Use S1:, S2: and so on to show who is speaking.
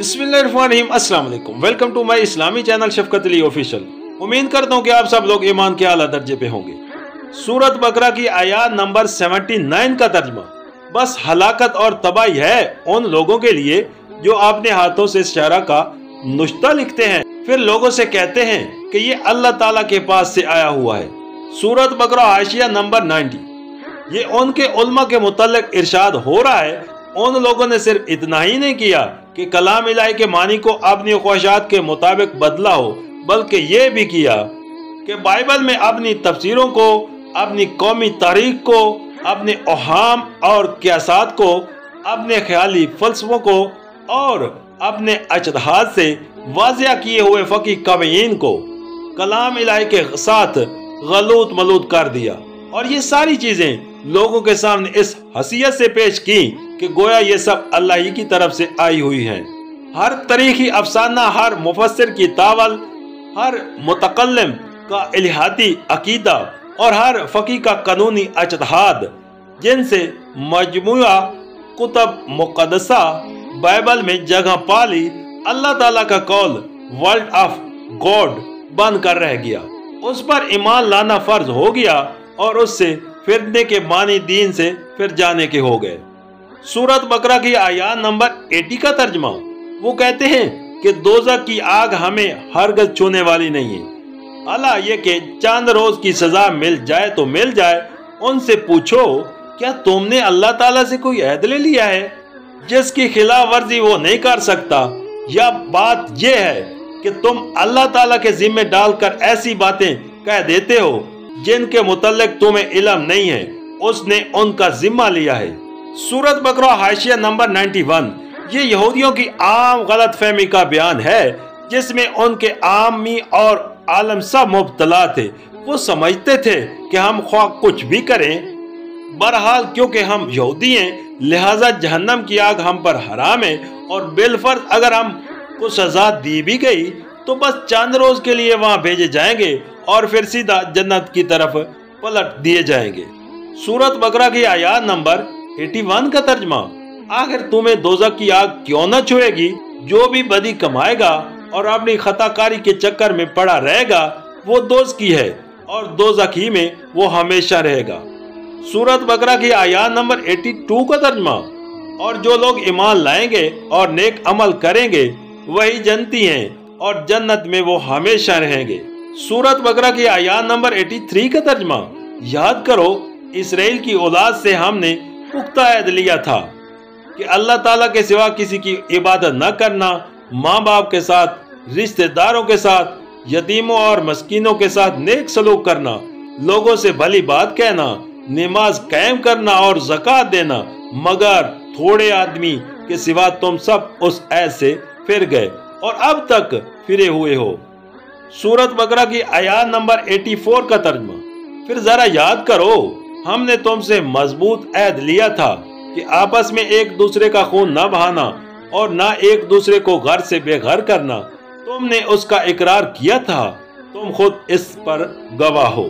S1: बिस्मिल्लाहिर्रहमानिर्रहीम, अस्सलाम वालेकुम। वेलकम टू माय इस्लामी चैनल शफकत अली ऑफिशियल। उम्मीद करता हूँ कि आप सब लोग ईमान के आला दर्जे पे होंगे। सूरत बकरा की आयत नंबर 79 का तर्जमा बस हलाकत और तबाही है उन लोगों के लिए जो अपने हाथों से शरा का नुश्ता लिखते हैं, फिर लोगों से कहते हैं कि ये अल्लाह ताला के पास से आया हुआ है। सूरत बकरा हाशिया नंबर 90। ये उनके उल्मा के मुतल्लिक इरशाद हो रहा है। उन लोगों ने सिर्फ इतना ही नहीं किया कि कलाम इलाही के मानी को अपनी ख्वाहिशात के मुताबिक बदला हो, बल्कि ये भी किया कि बाइबल में अपनी तफसीरों को, अपनी कौमी तारीख को, अपने ओहाम और क़ियासात को, अपने ख्याली फलसफों को और अपने अजतहाद से वाज़िया किए हुए फ़की कवीन को कलाम इलाही के साथ गलूत मलूत कर दिया। और ये सारी चीज़ें लोगों के सामने इस हसीयत से पेश की कि गोया ये सब अल्लाह ही की तरफ से आई हुई हैं। हर तरीक़ी अफसाना, हर मुफस्सिर की तावल, हर मुतकल्लिम का इल्हादी अकीदा और हर फ़की का कानूनी अजतहाद, जिनसे मजमुआ कुतुब मुक़द्दसा बाइबल में जगह पाली, अल्लाह ताला का कौल वर्ड ऑफ गॉड बन कर रह गया। उस पर ईमान लाना फर्ज हो गया और उससे फिरने के मानी दीन से फिर जाने के हो गए। सूरत बकरा की आयत नंबर 80 का तर्जमा वो कहते हैं कि दोज़ख की आग हमें हरगिज़ छूने वाली नहीं है। अला ये कि चंद रोज की सजा मिल जाए तो मिल जाए। उनसे पूछो, क्या तुमने अल्लाह ताला से कोई अहद ले लिया है जिसकी खिलाफ वर्जी वो नहीं कर सकता? या बात यह है कि तुम अल्लाह ताला के जिम्मे डालकर ऐसी बातें कह देते हो जिनके मुतल्लिक तुम्हें इल्म नहीं है, उसने उनका जिम्मा लिया है। सूरत बकरा हाशिया नंबर 91। ये यहूदियों की आम गलत फहमी का बयान है जिसमें उनके आमी और आलम सब मुब्तला थे। वो समझते थे कि हम ख्वाह कुछ भी करें, बहरहाल क्योंकि हम यहूदी हैं लिहाजा जहन्नम की आग हम पर हराम है, और बिलफर्ज अगर हम को सजा दी भी गई तो बस चंद रोज के लिए वहां भेजे जाएंगे और फिर सीधा जन्नत की तरफ पलट दिए जाएंगे। सूरत बकरा की आयत नंबर 81 का तर्जमा आखिर तुम्हें दोज़ख की आग क्यों न छुएगी? जो भी बदी कमाएगा और अपनी खताकारी के चक्कर में पड़ा रहेगा वो दोज़ख की है और दोज़ख ही में वो हमेशा रहेगा। सूरत बकरा की आयत नंबर 82 का तर्जमा और जो लोग ईमान लाएंगे और नेक अमल करेंगे वही जन्नती हैं और जन्नत में वो हमेशा रहेंगे। सूरत बकरा की आयत नंबर 83 का तर्जमा याद करो, इसराइल की औलाद से हमने पुख्ता अहद लिया था कि अल्लाह ताला के सिवा किसी की इबादत न करना, माँ बाप के साथ, रिश्तेदारों के साथ, यतीमों और मस्कीनों के साथ नेक सलूक करना, लोगों से भली बात कहना, नमाज कायम करना और ज़कात देना, मगर थोड़े आदमी के सिवा तुम सब उस अहद से फिर गए और अब तक फिरे हुए हो। सूरत बकरा की आयत नंबर 84 का तर्जमा फिर जरा याद करो, हमने तुमसे मजबूत अहद लिया था कि आपस में एक दूसरे का खून न बहाना और न एक दूसरे को घर से बेघर करना। तुमने उसका इकरार किया था, तुम खुद इस पर गवाह हो।